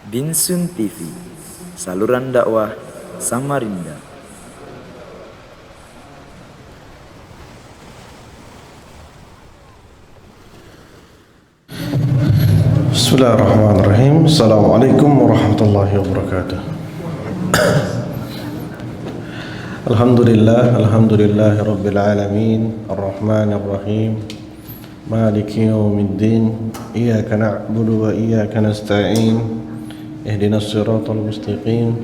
Binsun TV, saluran dakwah Samarinda. Bismillahirrahmanirrahim. Assalamualaikum warahmatullahi wabarakatuh. Alhamdulillahi rabbil alamin, arrahmanir rahim, maliki yaumiddin, iyyaka na'budu wa iyyaka nasta'in, ihdinas siratal mustaqim.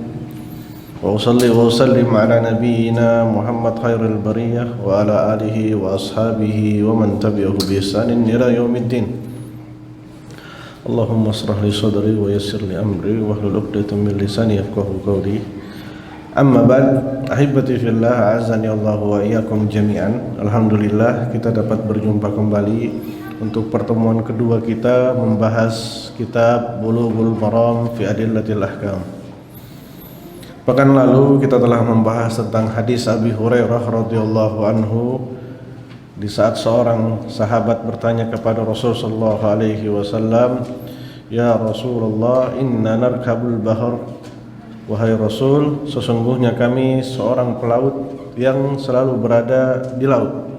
Wa usalli wa usallim ala nabiyyina Muhammad khairil bariyah wa ala alihi wa ashabihi wa man tabi'ahu bi ihsanin ila yaumiddin. Allahumma asrah li sadri wa yassir li amri wahlul 'uqdatam min lisani yafqahu qawli. Amma ba'd, ahibati fillah, a'azzani Allah wa iyyakum jami'an. Alhamdulillah kita dapat berjumpa kembali untuk pertemuan kedua kita membahas kitab Bulughul Maram fi Adillatil Ahkam. Pekan lalu kita telah membahas tentang hadis Abi Hurairah radhiyallahu anhu di saat seorang sahabat bertanya kepada Rasulullah sallallahu alaihi wasallam, "Ya Rasulullah, inna narkabul bahr." Wahai Rasul, sesungguhnya kami seorang pelaut yang selalu berada di laut.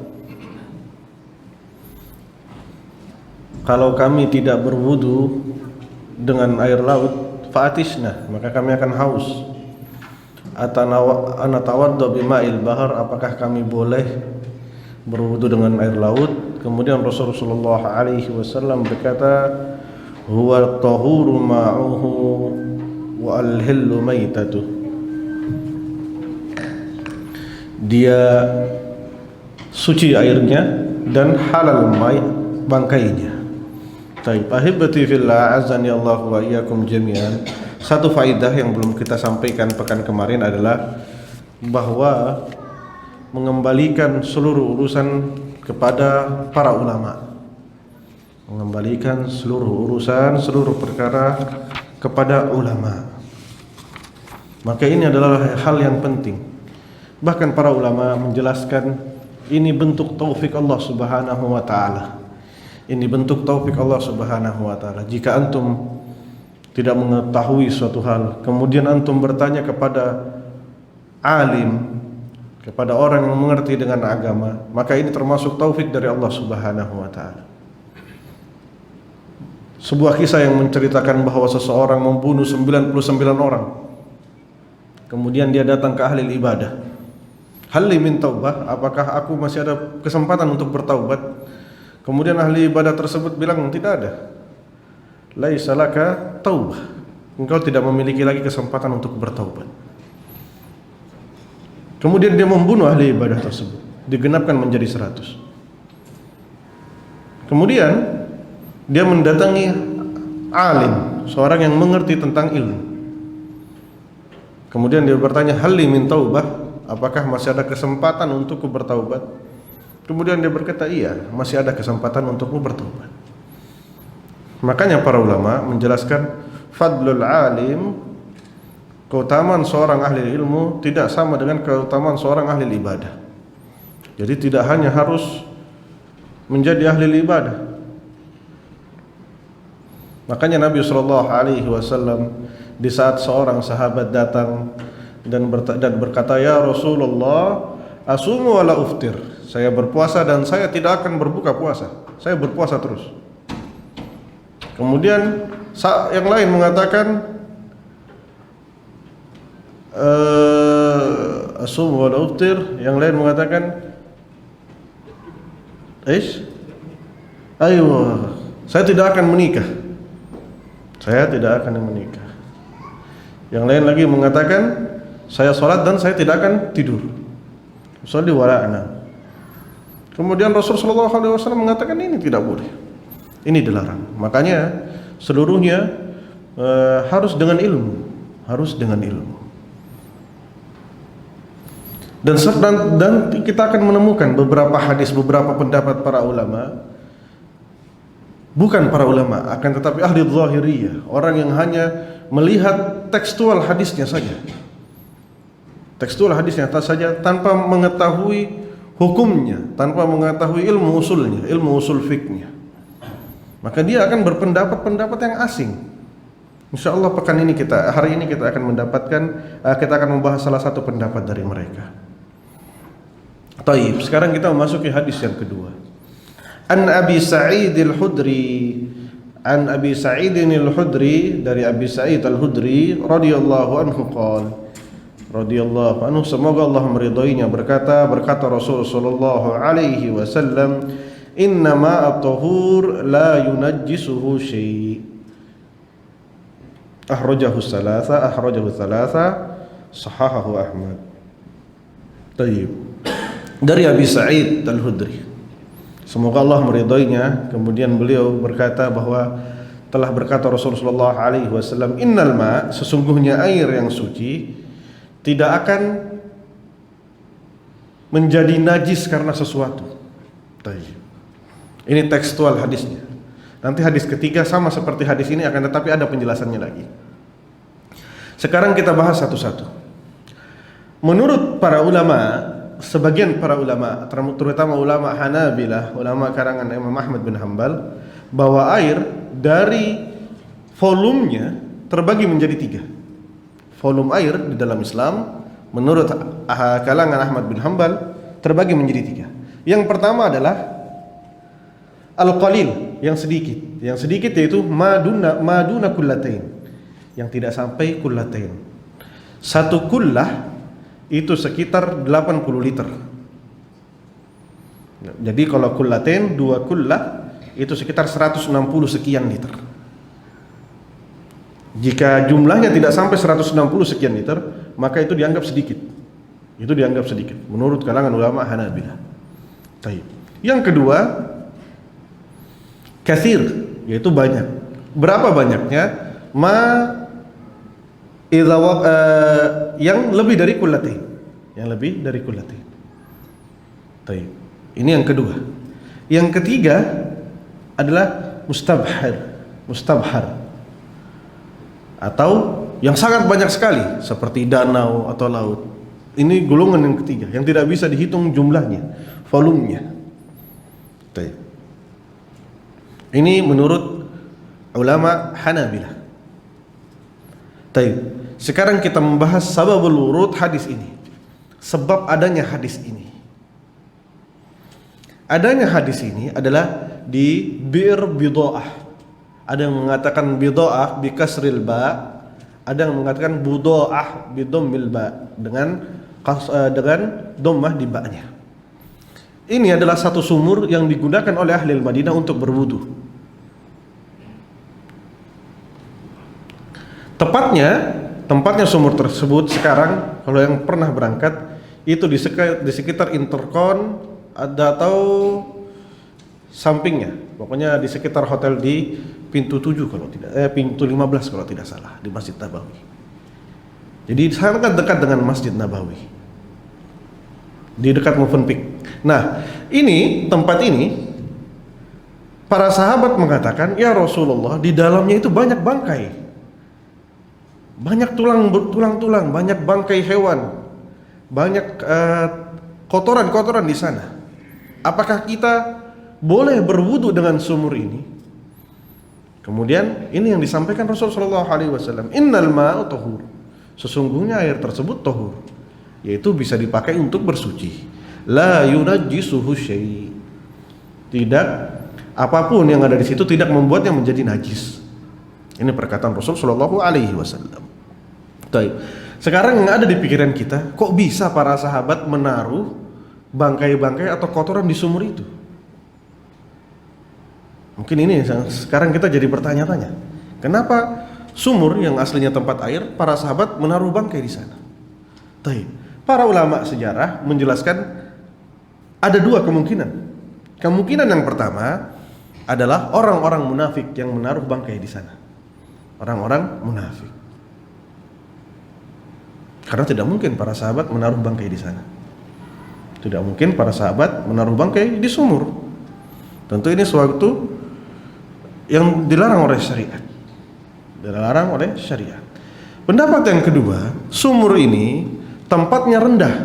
Kalau kami tidak berwudu dengan air laut, fa'atisna, maka kami akan haus. Anatawaddu bima'il bahr, apakah kami boleh berwudu dengan air laut? Kemudian Rasulullah alaihi wasallam berkata, huwa tahuru ma'uhu wa al-hillu maitatuh. Dia suci airnya dan halal bangkainya. Baik, ahibati fillah, azani Allah wa iyyakum jami'an. Satu faidah yang belum kita sampaikan pekan kemarin adalah bahwa mengembalikan seluruh urusan kepada para ulama, mengembalikan seluruh urusan, seluruh perkara kepada ulama. Maka ini adalah hal yang penting. Bahkan para ulama menjelaskan ini bentuk taufik Allah Subhanahu wa taala. Ini bentuk taufik Allah Subhanahu wa taala. Jika antum tidak mengetahui suatu hal, kemudian antum bertanya kepada alim, kepada orang yang mengerti dengan agama, maka ini termasuk taufik dari Allah Subhanahu wa taala. Sebuah kisah yang menceritakan bahwa seseorang membunuh 99 orang. Kemudian dia datang ke ahli ibadah. Hal li min taubah, apakah aku masih ada kesempatan untuk bertaubat? Kemudian ahli ibadah tersebut bilang, tidak ada. Laisa laka taubah. Engkau tidak memiliki lagi kesempatan untuk bertaubat. Kemudian dia membunuh ahli ibadah tersebut, digenapkan menjadi 100. Kemudian dia mendatangi alim, seorang yang mengerti tentang ilmu. Kemudian dia bertanya, hal li min taubah, apakah masih ada kesempatan untukku bertaubat? Kemudian dia berkata, iya, masih ada kesempatan untukmu bertaubat. Makanya para ulama menjelaskan fadlul alim, keutamaan seorang ahli ilmu tidak sama dengan keutamaan seorang ahli ibadah. Jadi tidak hanya harus menjadi ahli ibadah. Makanya Nabi SAW di saat seorang sahabat datang dan berkata, ya Rasulullah, asumu wala uftir. Saya berpuasa dan saya tidak akan berbuka puasa. Saya berpuasa terus. Kemudian yang lain mengatakan, asum wal uftir. Yang lain mengatakan, ayo, saya tidak akan menikah. Saya tidak akan menikah. Yang lain lagi mengatakan, saya sholat dan saya tidak akan tidur. Sholli wala anam. Kemudian Rasulullah SAW mengatakan ini tidak boleh. Ini dilarang. Makanya seluruhnya harus dengan ilmu, harus dengan ilmu. Dan kita akan menemukan beberapa hadis, beberapa pendapat para ulama, bukan para ulama, akan tetapi ahli zahiriyah, orang yang hanya melihat tekstual hadisnya saja, tekstual hadisnya saja, tanpa mengetahui hukumnya, tanpa mengetahui ilmu usulnya, ilmu usul fikihnya. Maka dia akan berpendapat-pendapat yang asing. Insya Allah hari ini kita akan mendapatkan, kita akan membahas salah satu pendapat dari mereka. Taib. Sekarang kita memasuki hadis yang kedua. An Abi Sa'id al-Khudri, dari Abi Sa'id al-Khudri radhiyallahu anhu qala, radhiyallahu anhu, semoga Allah meridainya, berkata Rasul sallallahu alaihi wasallam, innama at-tahur la yunajjisuhu syai'. Akhrajahu thalatha, sahahahu Ahmad. Tayyib. Dari Abi Sa'id al-Khudri, semoga Allah meridainya, kemudian beliau berkata bahwa telah berkata Rasulullah alaihi wasallam, innal ma', sesungguhnya air yang suci tidak akan menjadi najis karena sesuatu. Tayyib. Ini tekstual hadisnya. Nanti hadis ketiga sama seperti hadis ini, akan tetapi ada penjelasannya lagi. Sekarang kita bahas satu-satu. Menurut para ulama, sebagian para ulama, terutama ulama Hanabilah, ulama karangan Imam Ahmad bin Hanbal, bahwa air dari volumenya terbagi menjadi 3. Volume air di dalam Islam menurut kalangan Ahmad bin Hanbal terbagi menjadi 3. Yang pertama adalah al-qalil, yang sedikit. Yang sedikit yaitu maduna kullatain, yang tidak sampai kullatain. Satu kullah itu sekitar 80 liter. Jadi kalau kullatain, 2 kullah itu sekitar 160 sekian liter. Jika jumlahnya tidak sampai 160 sekian liter, maka itu dianggap sedikit. Itu dianggap sedikit menurut kalangan ulama Hanabilah. Baik. Yang kedua, katsir, yaitu banyak. Berapa banyaknya? Yang lebih dari kullatain. Yang lebih dari kullatain. Baik. Ini yang kedua. Yang ketiga adalah mustabhar, atau yang sangat banyak sekali seperti danau atau laut. Ini golongan yang ketiga yang tidak bisa dihitung jumlahnya, volumenya. Baik. Ini menurut ulama Hanabilah. Baik. Sekarang kita membahas sababul wurud hadis ini. Sebab adanya hadis ini. Adanya hadis ini adalah di Bir Bida'ah. Ada yang mengatakan Bida'ah bi kasril ba, ada yang mengatakan Buda'ah bi dhammil ba, dengan dhammah di ba-nya. Ini adalah satu sumur yang digunakan oleh ahli Madinah untuk berwudu. Tempatnya sumur tersebut sekarang, kalau yang pernah berangkat, itu di sekitar Intercon atau sampingnya, pokoknya di sekitar hotel di pintu 7 kalau tidak, pintu 15 kalau tidak salah, di Masjid Nabawi. Jadi sangat dekat dengan Masjid Nabawi, di dekat Movenpick. Nah, tempat ini para sahabat mengatakan, ya Rasulullah, di dalamnya itu banyak bangkai, banyak tulang-tulang, banyak bangkai hewan, banyak kotoran-kotoran di sana. Apakah kita boleh berwudu dengan sumur ini? Kemudian ini yang disampaikan Rasulullah SAW, innal ma'u tahur, sesungguhnya air tersebut tahur, yaitu bisa dipakai untuk bersuci. La yunajjisuhu syai', tidak, apapun yang ada di situ tidak membuatnya menjadi najis. Ini perkataan Rasulullah SAW. Baik. Sekarang yang ada di pikiran kita, kok bisa para sahabat menaruh bangkai-bangkai atau kotoran di sumur itu? Mungkin ini sekarang kita jadi bertanya-tanya, kenapa sumur yang aslinya tempat air, para sahabat menaruh bangkai di sana? Baik. Para ulama sejarah menjelaskan ada 2 kemungkinan. Kemungkinan yang pertama adalah orang-orang munafik yang menaruh bangkai di sana. Orang-orang munafik. Karena tidak mungkin para sahabat menaruh bangkai di sana. Tidak mungkin para sahabat menaruh bangkai di sumur. Tentu ini suatu yang dilarang oleh syariat. Dilarang oleh syariat. Pendapat yang kedua, sumur ini tempatnya rendah,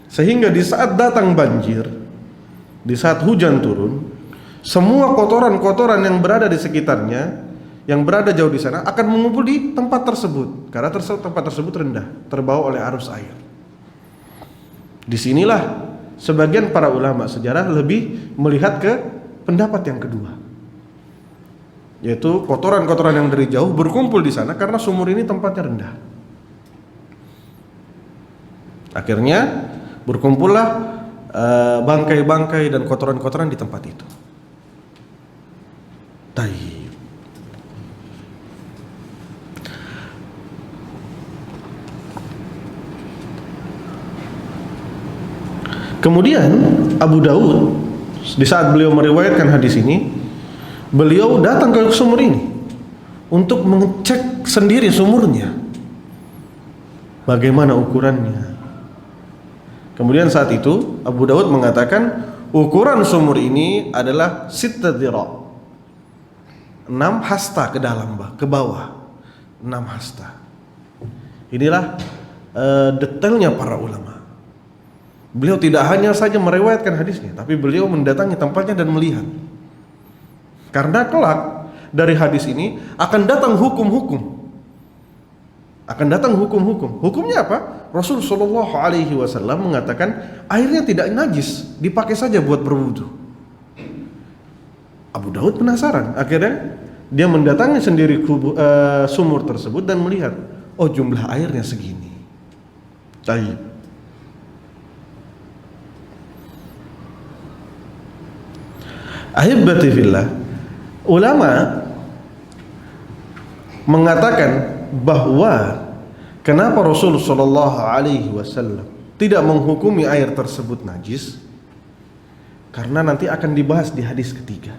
sehingga di saat datang banjir, di saat hujan turun, semua kotoran-kotoran yang berada di sekitarnya yang berada jauh di sana akan mengumpul di tempat tersebut karena tempat tersebut rendah, terbawa oleh arus air. Disinilah sebagian para ulama sejarah lebih melihat ke pendapat yang kedua, yaitu kotoran-kotoran yang dari jauh berkumpul di sana karena sumur ini tempatnya rendah. Akhirnya berkumpullah bangkai-bangkai dan kotoran-kotoran di tempat itu. Taib. Kemudian Abu Daud di saat beliau meriwayatkan hadis ini, beliau datang ke sumur ini untuk mengecek sendiri sumurnya, bagaimana ukurannya. Kemudian saat itu Abu Daud mengatakan ukuran sumur ini adalah 6 hasta ke dalam, ke bawah 6 hasta. Inilah detailnya para ulama. Beliau tidak hanya saja meriwayatkan hadisnya, tapi beliau mendatangi tempatnya dan melihat. Karena kelak dari hadis ini akan datang hukum-hukum. Hukumnya apa? Rasul sallallahu alaihi wasallam mengatakan airnya tidak najis, dipakai saja buat berwudu. Abu Daud penasaran, akhirnya dia mendatangi sendiri sumur tersebut dan melihat, oh jumlah airnya segini. Baik. Ahibbati fillah, ulama mengatakan bahwa kenapa Rasul sallallahu alaihi wasallam tidak menghukumi air tersebut najis, karena nanti akan dibahas di hadis ketiga.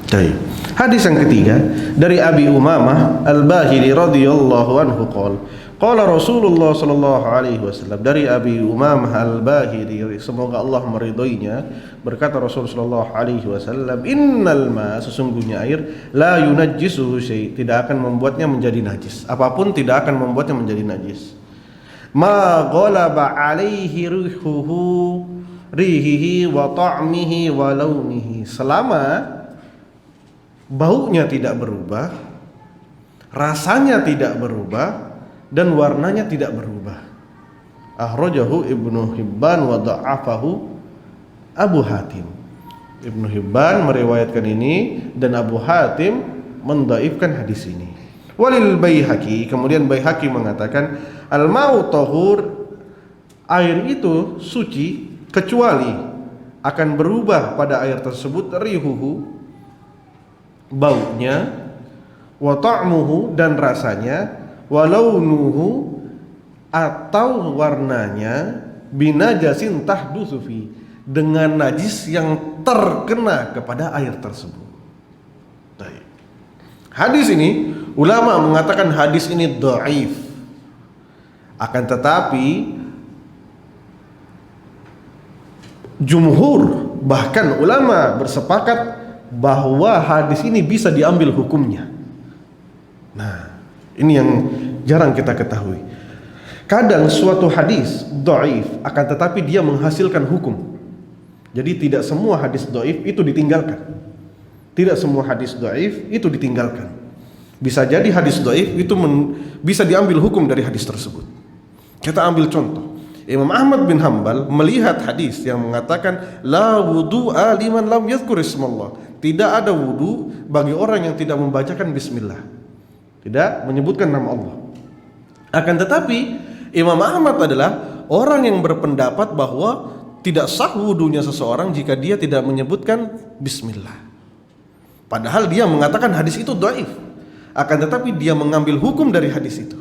Baik. Hadis yang ketiga dari Abi Umamah Al-Bahili radhiyallahu anhu qala Rasulullah sallallahu alaihi wasallam, dari Abi Umamah Al-Bahili, semoga Allah meridhoinya, berkata Rasul sallallahu alaihi wasallam, innal ma, sesungguhnya air, la yunajjisuhu syai', tidak akan membuatnya menjadi najis, apapun tidak akan membuatnya menjadi najis. Ma ghalaba alaihi rihihi wa ta'mihi wa launihi, selama baunya tidak berubah, rasanya tidak berubah, dan warnanya tidak berubah. Akhrajahu Ibnu Hibban wa dha'afahu Abu Hatim. Ibnu Hibban meriwayatkan ini dan Abu Hatim mendhaifkan hadis ini. Walil Baihaqi, kemudian Baihaqi mengatakan al-ma'u tahur, air itu suci kecuali akan berubah pada air tersebut rihuhu, baunya, wa ta'muhu, dan rasanya, wa launuhu, atau warnanya, binajasin tahdutsu fi, dengan najis yang terkena kepada air tersebut. Baik. Hadis ini ulama mengatakan hadis ini dhaif. Akan tetapi jumhur, bahkan ulama bersepakat bahwa hadis ini bisa diambil hukumnya. Nah, ini yang jarang kita ketahui. Kadang suatu hadis dhaif akan tetapi dia menghasilkan hukum. Jadi tidak semua hadis dhaif itu ditinggalkan. Tidak semua hadis dhaif itu ditinggalkan. Bisa jadi hadis dhaif itu bisa diambil hukum dari hadis tersebut. Kita ambil contoh. Imam Ahmad bin Hanbal melihat hadis yang mengatakan la wudu'a liman lam yadhkur ismallah, tidak ada wudu bagi orang yang tidak membacakan bismillah, tidak menyebutkan nama Allah. Akan tetapi Imam Ahmad adalah orang yang berpendapat bahwa tidak sah wudunya seseorang jika dia tidak menyebutkan bismillah. Padahal dia mengatakan hadis itu dhaif. Akan tetapi dia mengambil hukum dari hadis itu.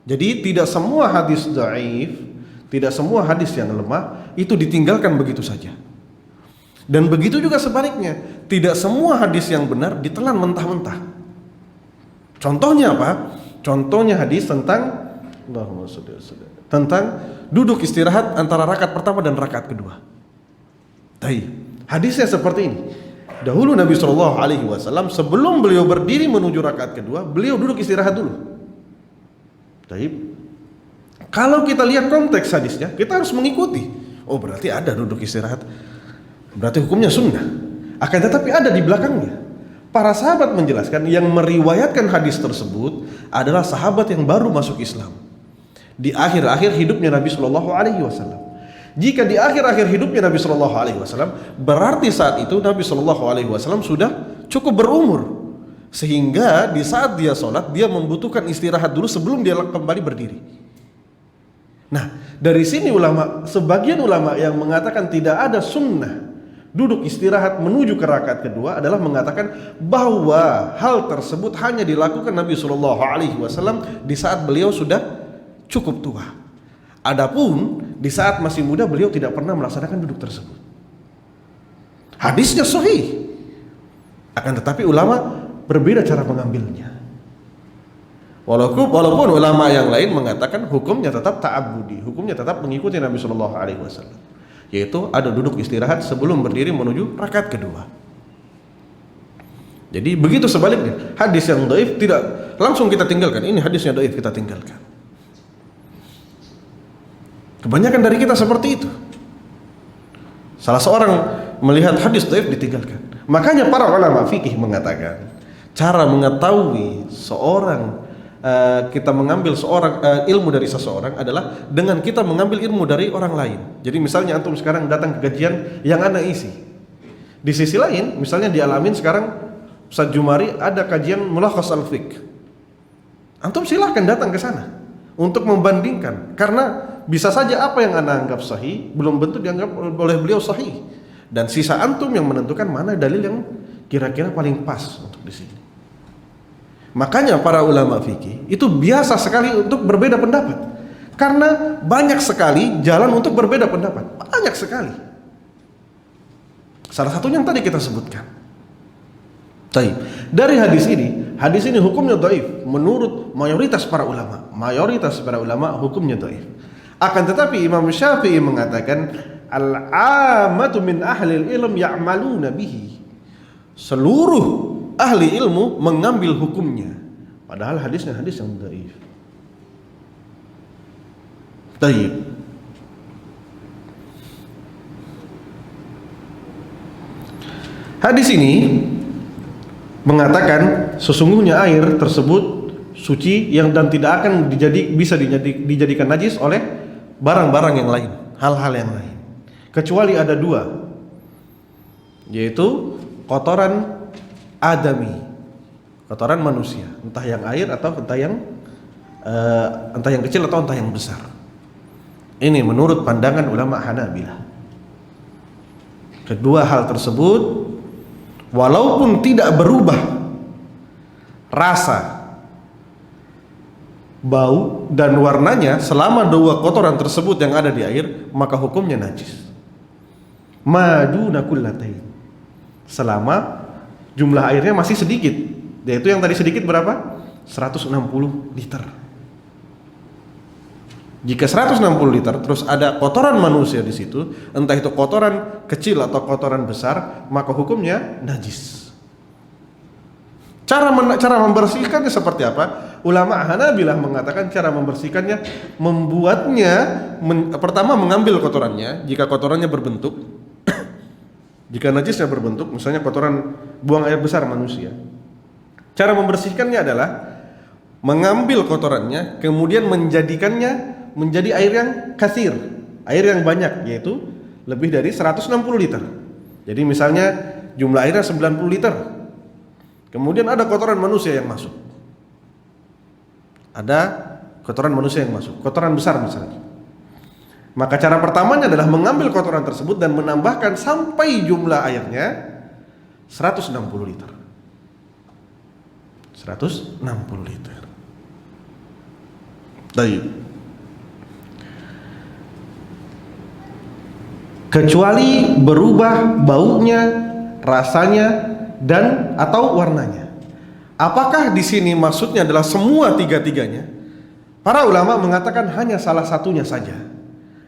Jadi tidak semua hadis dhaif, tidak semua hadis yang lemah itu ditinggalkan begitu saja. Dan begitu juga sebaliknya, tidak semua hadis yang benar ditelan mentah-mentah. Contohnya apa? Contohnya hadis tentang duduk istirahat antara rakaat pertama dan rakaat kedua. Hadisnya seperti ini. Dahulu Nabi SAW sebelum beliau berdiri menuju rakaat kedua, beliau duduk istirahat dulu. Kalau kita lihat konteks hadisnya, kita harus mengikuti. Oh, berarti ada duduk istirahat. Berarti hukumnya sunnah. Akan tetapi ada di belakangnya. Para sahabat menjelaskan yang meriwayatkan hadis tersebut adalah sahabat yang baru masuk Islam di akhir-akhir hidupnya Nabi Shallallahu Alaihi Wasallam. Jika di akhir-akhir hidupnya Nabi Shallallahu Alaihi Wasallam, berarti saat itu Nabi Shallallahu Alaihi Wasallam sudah cukup berumur, sehingga di saat dia sholat dia membutuhkan istirahat dulu sebelum dia kembali berdiri. Nah, dari sini sebagian ulama yang mengatakan tidak ada sunnah duduk istirahat menuju ke rakaat kedua adalah mengatakan bahwa hal tersebut hanya dilakukan Nabi Shallallahu Alaihi Wasallam di saat beliau sudah cukup tua. Adapun di saat masih muda beliau tidak pernah melaksanakan duduk tersebut. Hadisnya sahih. Akan tetapi ulama berbeda cara mengambilnya. Walaupun ulama yang lain mengatakan hukumnya tetap ta'abbudi, hukumnya tetap mengikuti Nabi Shallallahu Alaihi Wasallam, yaitu ada duduk istirahat sebelum berdiri menuju rakaat kedua. Jadi begitu sebaliknya, hadis yang dhaif tidak langsung kita tinggalkan. Ini hadisnya dhaif, kita tinggalkan. Kebanyakan dari kita seperti itu. Salah seorang melihat hadis dhaif ditinggalkan. Makanya para ulama fikih mengatakan cara mengetahui kita mengambil ilmu dari seseorang adalah dengan kita mengambil ilmu dari orang lain. Jadi misalnya antum sekarang datang ke kajian yang ana isi. Di sisi lain, misalnya di Al-Amin sekarang Ustaz Jumari ada kajian Mulakhas Al-Fiqh. Antum silahkan datang ke sana untuk membandingkan, karena bisa saja apa yang ana anggap sahih belum tentu dianggap oleh beliau sahih. Dan sisa antum yang menentukan mana dalil yang kira-kira paling pas untuk di sini. Makanya para ulama fikih itu biasa sekali untuk berbeda pendapat, karena banyak sekali jalan untuk berbeda pendapat, banyak sekali. Salah satunya yang tadi kita sebutkan. Baik, dari hadis ini hukumnya dhaif menurut mayoritas para ulama. Mayoritas para ulama hukumnya dhaif. Akan tetapi Imam Syafi'i mengatakan al-'ammatu min ahli ilm ya'maluna bihi. Seluruh ahli ilmu mengambil hukumnya, padahal hadisnya hadis yang dhaif. Baik. Hadis ini mengatakan sesungguhnya air tersebut suci dan tidak akan bisa dijadikan najis oleh barang-barang yang lain, hal-hal yang lain, kecuali ada dua, yaitu kotoran adami, kotoran manusia, entah yang air atau entah yang kecil atau entah yang besar. Ini menurut pandangan ulama Hanabilah. Kedua hal tersebut walaupun tidak berubah rasa, bau dan warnanya selama dua kotoran tersebut yang ada di air, maka hukumnya najis. Maduna kullatain, selama jumlah airnya masih sedikit, yaitu yang tadi sedikit berapa? 160 liter. Jika 160 liter terus ada kotoran manusia di situ, entah itu kotoran kecil atau kotoran besar, maka hukumnya najis. Cara membersihkannya seperti apa? Ulama Hanabilah mengatakan cara membersihkannya pertama mengambil kotorannya, jika kotorannya berbentuk jika najisnya berbentuk, misalnya kotoran buang air besar manusia. Cara membersihkannya adalah mengambil kotorannya, kemudian menjadikannya menjadi air yang katsir, air yang banyak, yaitu lebih dari 160 liter. Jadi misalnya jumlah airnya 90 liter. Kemudian ada kotoran manusia yang masuk. Ada kotoran manusia yang masuk, kotoran besar misalnya. Maka cara pertamanya adalah mengambil kotoran tersebut dan menambahkan sampai jumlah airnya 160 liter. 160 liter. Baik. Kecuali berubah baunya, rasanya, dan atau warnanya. Apakah di sini maksudnya adalah semua tiga-tiganya? Para ulama mengatakan hanya salah satunya saja.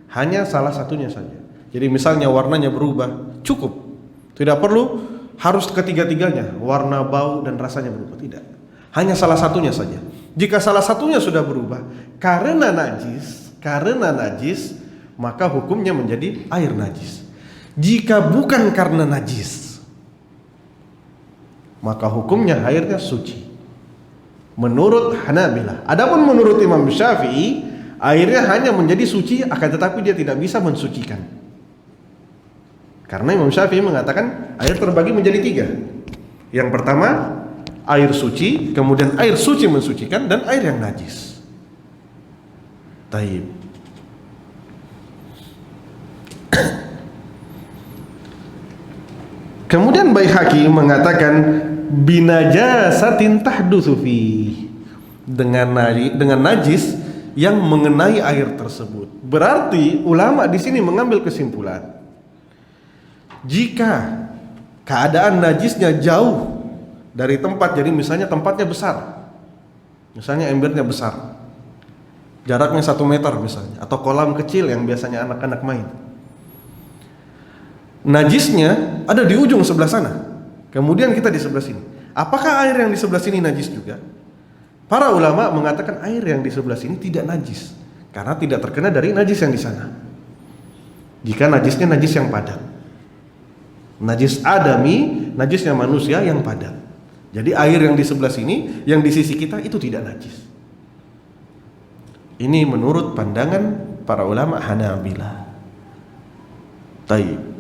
Hanya salah satunya saja. Jadi misalnya warnanya berubah, cukup. Tidak perlu harus ketiga-tiganya, warna, bau, dan rasanya berubah. Tidak. Hanya salah satunya saja. Jika salah satunya sudah berubah karena najis, karena najis, maka hukumnya menjadi air najis. Jika bukan karena najis, maka hukumnya airnya suci. Menurut Hanabilah. Adapun menurut Imam Syafi'i, airnya hanya menjadi suci, akan tetapi dia tidak bisa mensucikan. Karena Imam Syafi'i mengatakan air terbagi menjadi 3. Yang pertama, air suci, kemudian air suci mensucikan, dan air yang najis. Taib. Kemudian Baihaqi mengatakan binajasatin tahdutsu fi, dengan najis yang mengenai air tersebut. Berarti ulama di sini mengambil kesimpulan, jika keadaan najisnya jauh dari tempat, jadi misalnya tempatnya besar, misalnya embernya besar, jaraknya 1 meter misalnya, atau kolam kecil yang biasanya anak-anak main, najisnya ada di ujung sebelah sana, kemudian kita di sebelah sini. Apakah air yang di sebelah sini najis juga? Para ulama mengatakan air yang di sebelah sini tidak najis, karena tidak terkena dari najis yang di sana. Jika najisnya najis yang padat, najis adami, najisnya manusia yang padat. Jadi air yang di sebelah sini, yang di sisi kita itu tidak najis. Ini menurut pandangan para ulama Hanabilah. Taib.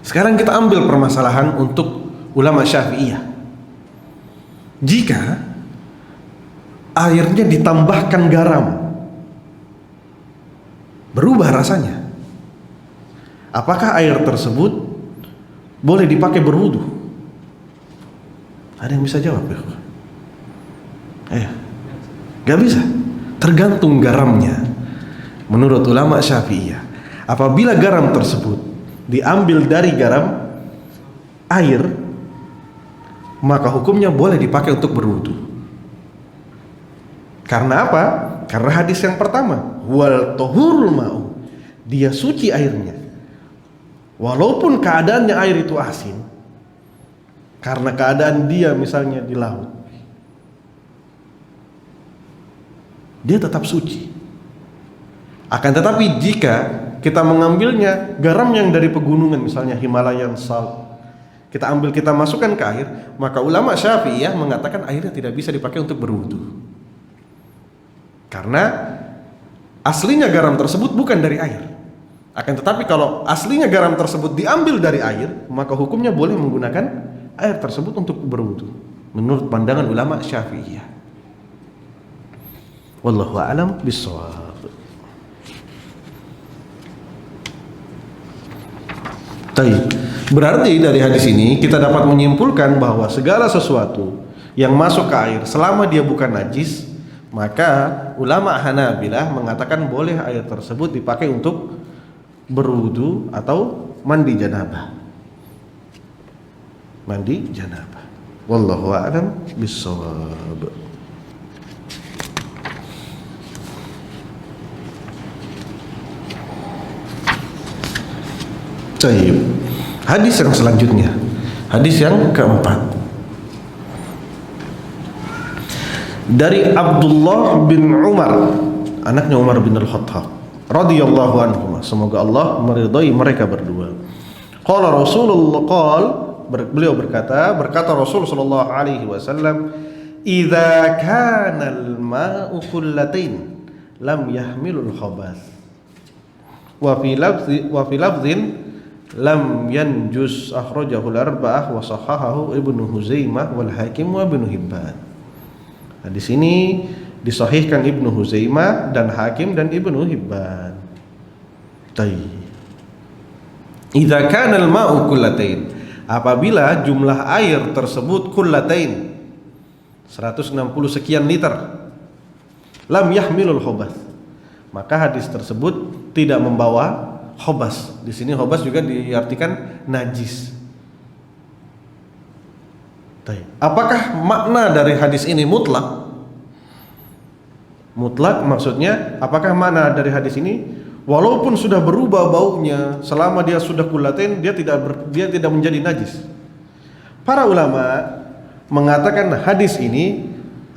Sekarang kita ambil permasalahan untuk ulama Syafi'iyah. Jika airnya ditambahkan garam, berubah rasanya, apakah air tersebut boleh dipakai berwudu? Ada yang bisa jawab ya? Gak bisa. Tergantung garamnya. Menurut ulama Syafi'iyah, apabila garam tersebut diambil dari garam air, maka hukumnya boleh dipakai untuk berwudu. Karena apa? Karena hadis yang pertama, wal tahurul ma'u, dia suci airnya. Walaupun keadaannya air itu asin, karena keadaan dia misalnya di laut, dia tetap suci. Akan tetapi jika kita mengambilnya garam yang dari pegunungan, misalnya Himalayan salt, kita ambil, kita masukkan ke air, maka ulama Syafi'iyah mengatakan airnya tidak bisa dipakai untuk berwudu. Karena aslinya garam tersebut bukan dari air. Akan tetapi kalau aslinya garam tersebut diambil dari air, maka hukumnya boleh menggunakan air tersebut untuk berwudu. Menurut pandangan ulama Syafi'iyah. Wallahu a'lam bishawab. Berarti dari hadis ini kita dapat menyimpulkan bahwa segala sesuatu yang masuk ke air selama dia bukan najis, maka ulama Hanabilah mengatakan boleh air tersebut dipakai untuk berwudu atau mandi janabah. Mandi janabah. Wallahu a'lam bishawab. Baik. Hadis yang selanjutnya, hadis yang keempat, dari Abdullah bin Umar, anaknya Umar bin Al-Khattab radhiyallahu anhu, semoga Allah meridai mereka berdua. Qala Rasulullah, beliau berkata Rasul sallallahu alaihi wasallam, idza kana al-ma'u qullatain lam yahmilul khabath, wa fi lafzin lam yanjus, akhrajahu al-arba'ah wa sahahahu Ibnu Huzaimah wal Hakim wa Ibnu Hibban. Nah, di sini disahihkan Ibnu Huzaimah dan Hakim dan Ibnu Hibban. Idza kana al-ma'u qullatain, apabila jumlah air tersebut qullatain 160 sekian liter, lam yahmilul khabath, maka hadis tersebut tidak membawa khobas. Di sini khobas juga diartikan najis. Apakah makna dari hadis ini mutlak? Mutlak maksudnya, apakah makna dari hadis ini walaupun sudah berubah baunya, selama dia sudah kulatain, dia tidak menjadi najis? Para ulama mengatakan hadis ini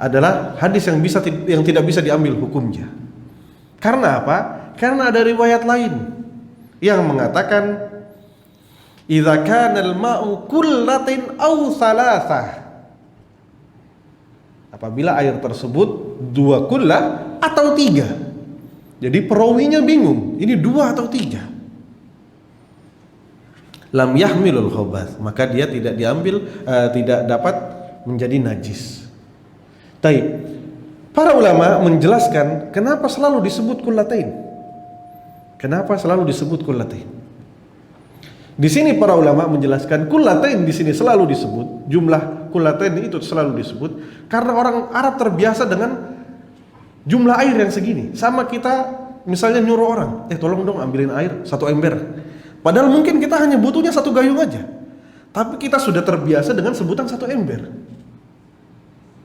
adalah hadis yang tidak bisa diambil hukumnya. Karena apa? Karena ada riwayat lain yang mengatakan idza kana al-ma'u kullatin aw thalathah. Apabila air tersebut 2 kullah atau 3. Jadi perawinya bingung, ini 2 atau 3. Lam yahmilul khabath, maka dia tidak diambil, tidak dapat menjadi najis. Taib. Para ulama menjelaskan kenapa selalu disebut kullatain. Kenapa selalu disebut kullatain? Di sini para ulama menjelaskan kullatain di sini selalu disebut, jumlah kullatain itu selalu disebut karena orang Arab terbiasa dengan jumlah air yang segini. Sama kita misalnya nyuruh orang, tolong dong ambilin air 1 ember. Padahal mungkin kita hanya butuhnya 1 gayung aja. Tapi kita sudah terbiasa dengan sebutan 1 ember.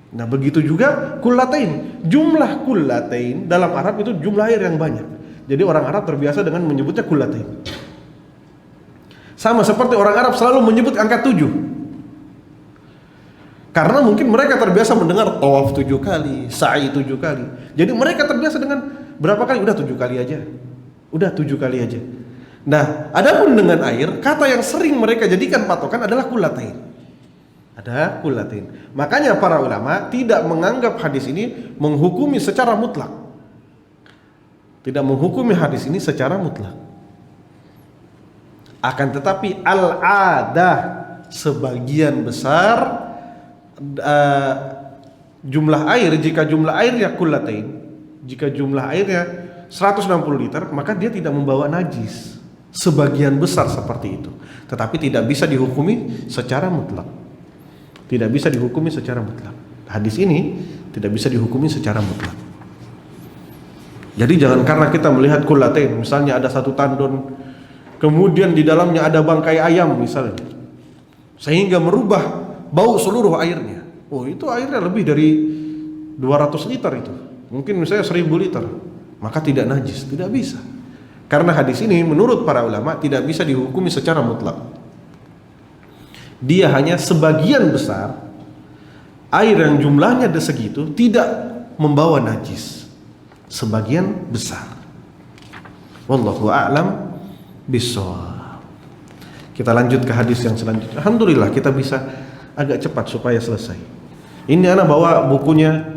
Nah begitu juga kullatain. Jumlah kullatain dalam Arab itu jumlah air yang banyak. Jadi orang Arab terbiasa dengan menyebutnya kullatain. Sama seperti orang Arab selalu menyebut angka 7. Karena mungkin mereka terbiasa mendengar tawaf 7 kali, sa'i 7 kali. Jadi mereka terbiasa dengan berapa kali? Udah 7 kali aja. Udah 7 kali aja. Nah, adapun dengan air, kata yang sering mereka jadikan patokan adalah kullatain. Ada kullatain. Makanya para ulama tidak menganggap hadis ini menghukumi secara mutlak. Tidak menghukumi hadis ini secara mutlak. Akan tetapi al-adah, sebagian besar jumlah air, jika jumlah airnya kullatain, jika jumlah airnya 160 liter, maka dia tidak membawa najis. Sebagian besar seperti itu, tetapi tidak bisa dihukumi secara mutlak. Tidak bisa dihukumi secara mutlak. Hadis ini tidak bisa dihukumi secara mutlak. Jadi jangan karena kita melihat kullatain, misalnya ada 1 tandon, kemudian di dalamnya ada bangkai ayam misalnya, sehingga merubah bau seluruh airnya. Oh, itu airnya lebih dari 200 liter itu. Mungkin misalnya 1000 liter, maka tidak najis, tidak bisa. Karena hadis ini menurut para ulama tidak bisa dihukumi secara mutlak. Dia hanya sebagian besar air yang jumlahnya segitu tidak membawa najis. Sebagian besar. Wallahu a'lam bishawab. Kita lanjut ke hadis yang selanjutnya. Alhamdulillah kita bisa agak cepat supaya selesai. Ini anak bawa bukunya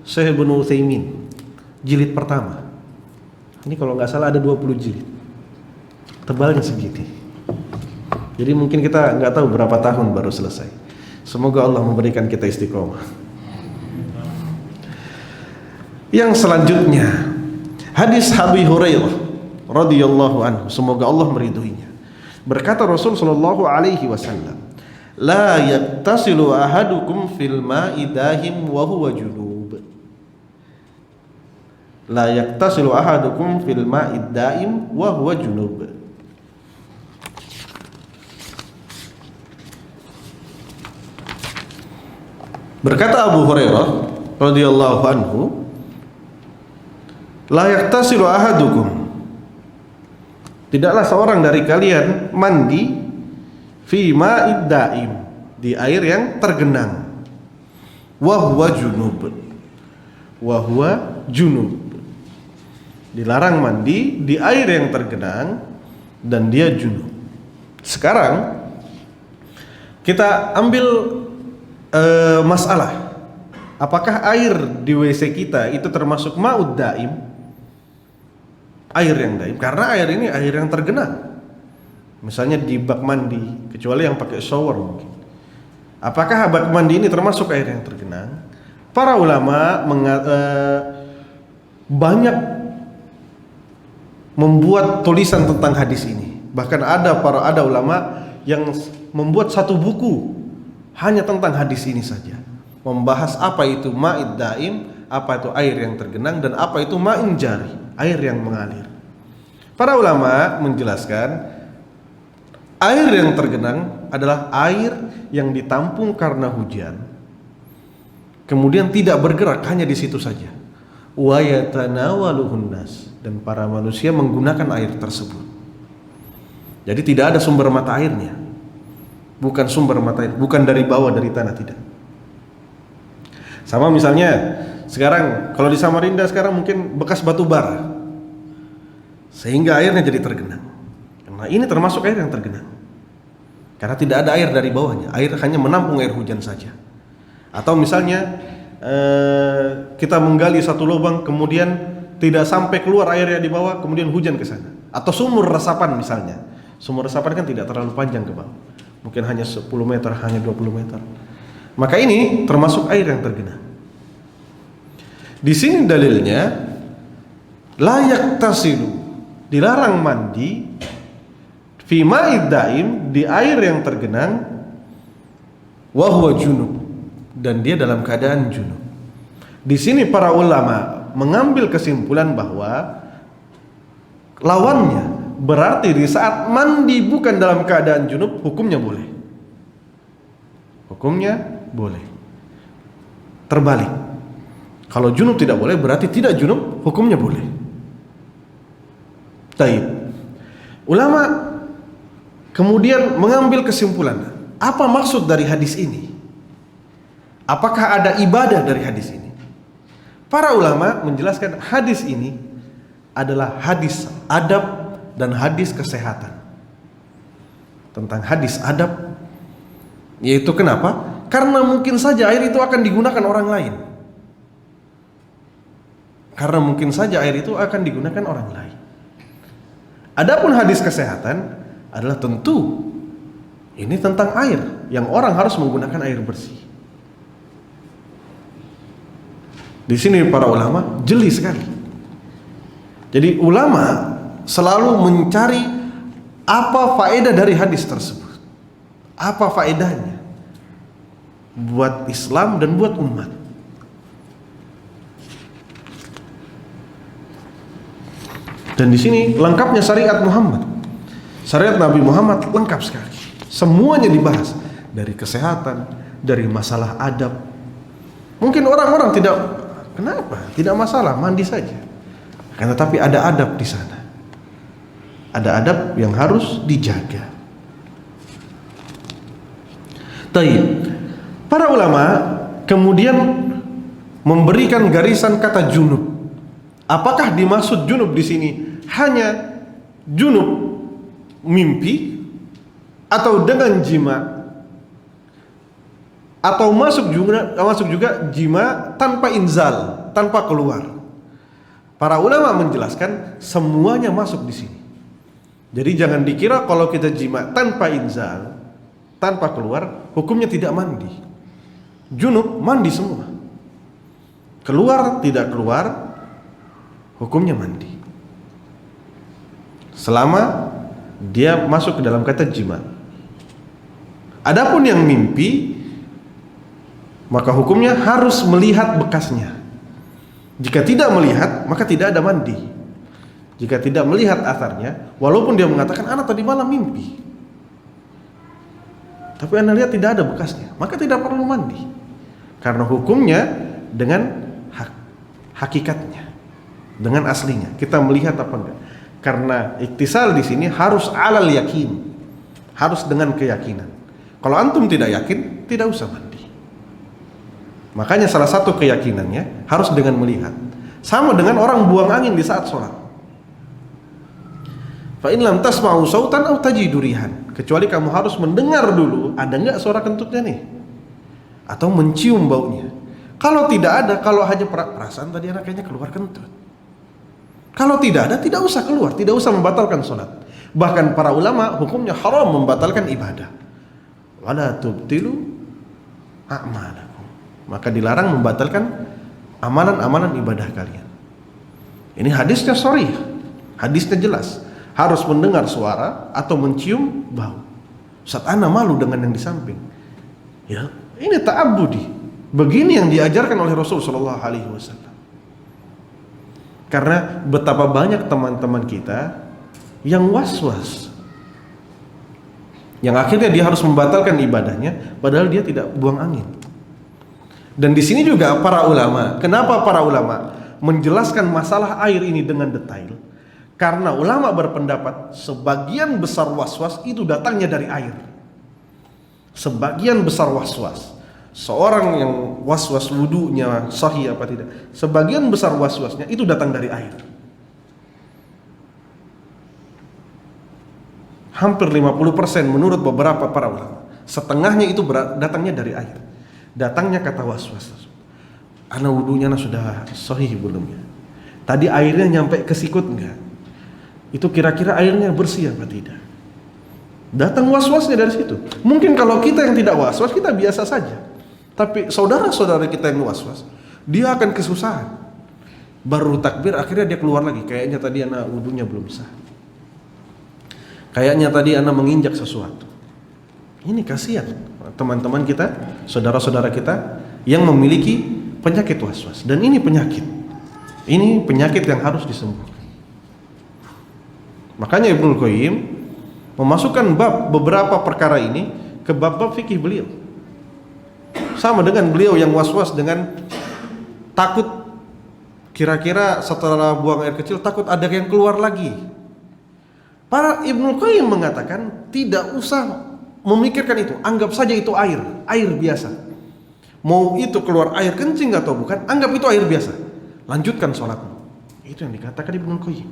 Syekh Ibnu Utsaimin, jilid pertama. Ini kalau nggak salah ada 20 jilid. Tebalnya segini. Jadi mungkin kita nggak tahu berapa tahun baru selesai. Semoga Allah memberikan kita istiqomah. Yang selanjutnya, hadis Abi Hurairah radhiyallahu anhu, semoga Allah meridhoinya. Berkata Rasul sallallahu alaihi wasallam, "La yaktasilu ahadukum fil ma'i dahim wa huwa junub." La yaktasilu ahadukum fil ma'id daim wa huwa junub. Berkata Abu Hurairah radhiyallahu anhu, la yaktasilu ahadukum, tidaklah seorang dari kalian mandi fi ma'id daim, di air yang tergenang, wa huwa junub, wa huwa junub. Dilarang mandi di air yang tergenang dan dia junub. Sekarang kita ambil masalah, apakah air di WC kita itu termasuk ma'ud daim, air yang daim? Karena air ini air yang tergenang. Misalnya di bak mandi, kecuali yang pakai shower mungkin. Apakah bak mandi ini termasuk air yang tergenang? Para ulama banyak membuat tulisan tentang hadis ini. Bahkan ada ulama yang membuat 1 buku hanya tentang hadis ini saja, membahas apa itu ma'id daim, apa itu air yang tergenang, dan apa itu ma'in jari, air yang mengalir. Para ulama menjelaskan air yang tergenang adalah air yang ditampung karena hujan, kemudian tidak bergerak, hanya di situ saja. Wa yatanawaluhun nas, dan para manusia menggunakan air tersebut. Jadi tidak ada sumber mata airnya. Bukan sumber mata air, bukan dari bawah dari tanah, tidak. Sama misalnya sekarang kalau di Samarinda sekarang mungkin bekas batu bara, sehingga airnya jadi tergenang. Nah ini termasuk air yang tergenang, karena tidak ada air dari bawahnya, air hanya menampung air hujan saja. Atau misalnya kita menggali satu lubang, kemudian tidak sampai keluar airnya di bawah, kemudian hujan ke sana. Atau sumur resapan misalnya. Sumur resapan kan tidak terlalu panjang ke bawah, mungkin hanya 10 meter, hanya 20 meter. Maka ini termasuk air yang tergenang. Di sini dalilnya layak tasilu, dilarang mandi fi ma'id daim, di air yang tergenang, wa huwa junub, dan dia dalam keadaan junub. Di sini para ulama mengambil kesimpulan bahwa lawannya berarti di saat mandi bukan dalam keadaan junub, hukumnya boleh. Hukumnya boleh. Terbalik. Kalau junub tidak boleh, berarti tidak junub, hukumnya boleh. Taib. Ulama kemudian mengambil kesimpulan, apa maksud dari hadis ini? Apakah ada ibadah dari hadis ini? Para ulama menjelaskan hadis ini adalah hadis adab dan hadis kesehatan. Tentang hadis adab, yaitu kenapa? Karena mungkin saja air itu akan digunakan orang lain. Karena mungkin saja air itu akan digunakan orang lain. Adapun hadis kesehatan adalah tentu ini tentang air yang orang harus menggunakan air bersih. Di sini para ulama jeli sekali. Jadi ulama selalu mencari apa faedah dari hadis tersebut. Apa faedahnya buat Islam dan buat umat. Dan di sini lengkapnya syariat Muhammad. Syariat Nabi Muhammad lengkap sekali. Semuanya dibahas, dari kesehatan, dari masalah adab. Mungkin orang-orang tidak, kenapa? Tidak masalah, mandi saja. Karena tapi ada adab di sana. Ada adab yang harus dijaga. Taib. Para ulama kemudian memberikan garisan kata junub. Apakah dimaksud junub di sini hanya junub mimpi atau dengan jima, atau masuk juga jima tanpa inzal, tanpa keluar? Para ulama menjelaskan semuanya masuk di sini. Jadi jangan dikira kalau kita jima tanpa inzal, tanpa keluar, hukumnya tidak mandi. Junub mandi semua. Keluar tidak keluar, hukumnya mandi. Selama dia masuk ke dalam kata jima. Adapun yang mimpi, maka hukumnya harus melihat bekasnya. Jika tidak melihat, maka tidak ada mandi. Jika tidak melihat asarnya, walaupun dia mengatakan anak tadi malam mimpi, tapi anda lihat tidak ada bekasnya, maka tidak perlu mandi. Karena hukumnya dengan hakikatnya, dengan aslinya. Kita melihat apa enggak? Karena iktisal di sini harus alal yakin, harus dengan keyakinan. Kalau antum tidak yakin, tidak usah mandi. Makanya salah satu keyakinannya harus dengan melihat. Sama dengan orang buang angin di saat sholat. Fa in lam tasma'u sautan aw tajidu rihan, kecuali kamu harus mendengar dulu ada enggak suara kentutnya nih, atau mencium baunya. Kalau tidak ada, kalau hanya perasaan tadi anak kayaknya keluar kentut. Kalau tidak ada, tidak usah keluar, tidak usah membatalkan sholat. Bahkan para ulama hukumnya haram membatalkan ibadah. Wala tubtilu a'malakum, maka dilarang membatalkan amalan-amalan ibadah kalian. Ini hadisnya sharih, hadisnya jelas. Harus mendengar suara atau mencium bau. Ustaz, ana malu dengan yang di samping. Ya, ini ta'abbudi. Begini yang diajarkan oleh Rasul sallallahu alaihi wasallam. Karena betapa banyak teman-teman kita yang was-was, yang akhirnya dia harus membatalkan ibadahnya padahal dia tidak buang angin. Dan di sini juga para ulama, kenapa para ulama menjelaskan masalah air ini dengan detail? Karena ulama berpendapat sebagian besar was-was itu datangnya dari air. Sebagian besar was-was. seorang yang was-was wudunya sahih apa tidak, sebagian besar was-wasnya itu datang dari air. Hampir 50% menurut beberapa para ulama. Setengahnya itu datangnya dari air. Datangnya kata was-was. Ana wudunya sudah sahih belum ya? Tadi airnya nyampe ke sikut enggak? Itu kira-kira airnya bersih apa tidak? Datang was-wasnya dari situ. Mungkin kalau kita yang tidak was-was, kita biasa saja. Tapi saudara-saudara kita yang was-was, dia akan kesusahan. Baru takbir, akhirnya dia keluar lagi. Kayaknya tadi ana wudunya belum sah. Kayaknya tadi ana menginjak sesuatu. Ini kasihan teman-teman kita, saudara-saudara kita yang memiliki penyakit was-was. Dan ini penyakit. Ini penyakit yang harus disembuhkan. Makanya Ibnul Qayyim memasukkan beberapa perkara ini ke bab-bab fikih beliau. Sama dengan beliau yang was-was dengan takut kira-kira setelah buang air kecil takut ada yang keluar lagi. Para Ibnul Qayyim mengatakan tidak usah memikirkan itu, anggap saja itu air biasa. Mau itu keluar air kencing atau bukan, anggap itu air biasa. Lanjutkan sholatmu. Itu yang dikatakan Ibnul Qayyim.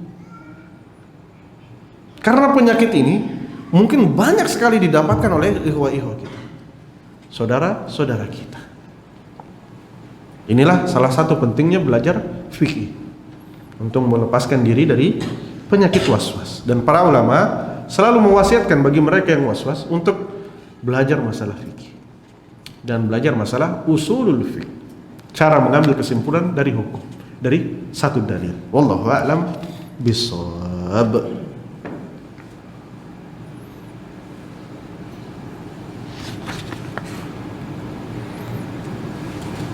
Karena penyakit ini mungkin banyak sekali didapatkan oleh ikhwah-ikhwah kita, saudara-saudara kita. Inilah salah satu pentingnya belajar fikih untuk melepaskan diri dari penyakit was-was. Dan para ulama selalu mewasiatkan bagi mereka yang was-was untuk belajar masalah fikih dan belajar masalah usulul fiqh, cara mengambil kesimpulan dari hukum dari satu dalil. Wallahu a'lam bishawab.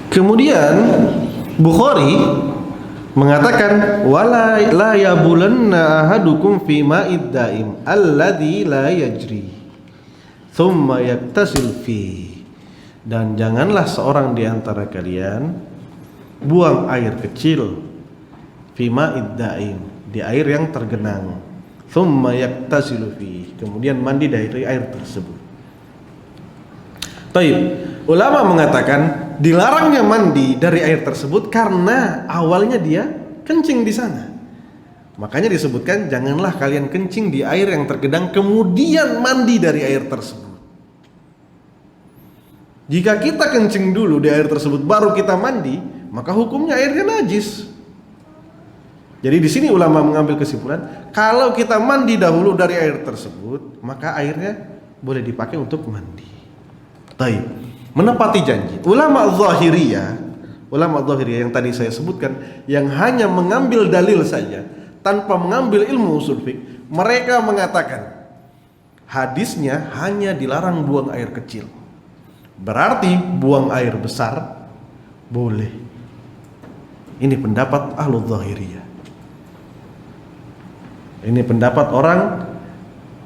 Kemudian Bukhari mengatakan wala la yabulanna ahadukum fi ma'id daim alladzi la yajri thumma yaktasil fi, dan janganlah seorang di antara kalian buang air kecil fi ma'id daim, di air yang tergenang, thumma yaktasil fi, kemudian mandi dari air tersebut. Taib, ulama mengatakan dilarangnya mandi dari air tersebut karena awalnya dia kencing di sana. Makanya disebutkan janganlah kalian kencing di air yang tergenang kemudian mandi dari air tersebut. Jika kita kencing dulu di air tersebut baru kita mandi, maka hukumnya airnya najis. Jadi di sini ulama mengambil kesimpulan kalau kita mandi dahulu dari air tersebut, maka airnya boleh dipakai untuk mandi. Taib. Menepati janji. Ulama Zahiriyah yang tadi saya sebutkan, yang hanya mengambil dalil saja tanpa mengambil ilmu usul fiqh, mereka mengatakan hadisnya hanya dilarang buang air kecil. Berarti buang air besar boleh. Ini pendapat Ahlul Zahiriyah. Ini pendapat orang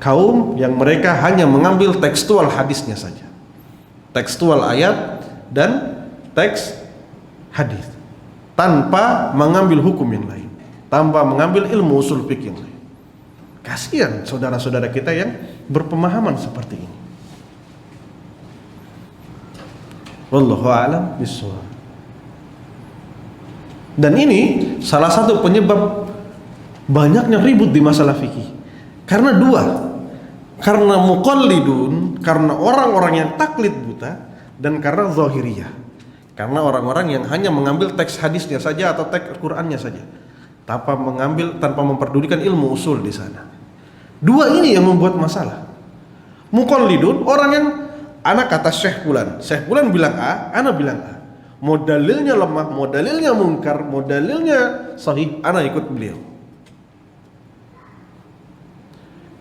kaum yang mereka hanya mengambil tekstual hadisnya saja, tekstual ayat dan teks hadis, tanpa mengambil hukum yang lain, tanpa mengambil ilmu usul fikih yang lain. Kasihan saudara-saudara kita yang berpemahaman seperti ini. Wallahu a'lam bishawab. Dan ini salah satu penyebab banyaknya ribut di masalah fikih. Karena dua, karena muqallidun, karena orang-orang yang taklid buta, dan karena zahiriyah, karena orang-orang yang hanya mengambil teks hadisnya saja atau teks Qur'annya saja, tanpa memperdulikan ilmu usul di sana. Dua ini yang membuat masalah. Muqallidun, orang yang anak kata Syekh Fulan bilang A, ana bilang A. Mau dalilnya lemah, mau dalilnya mungkar, mau dalilnya sahih, ana ikut beliau.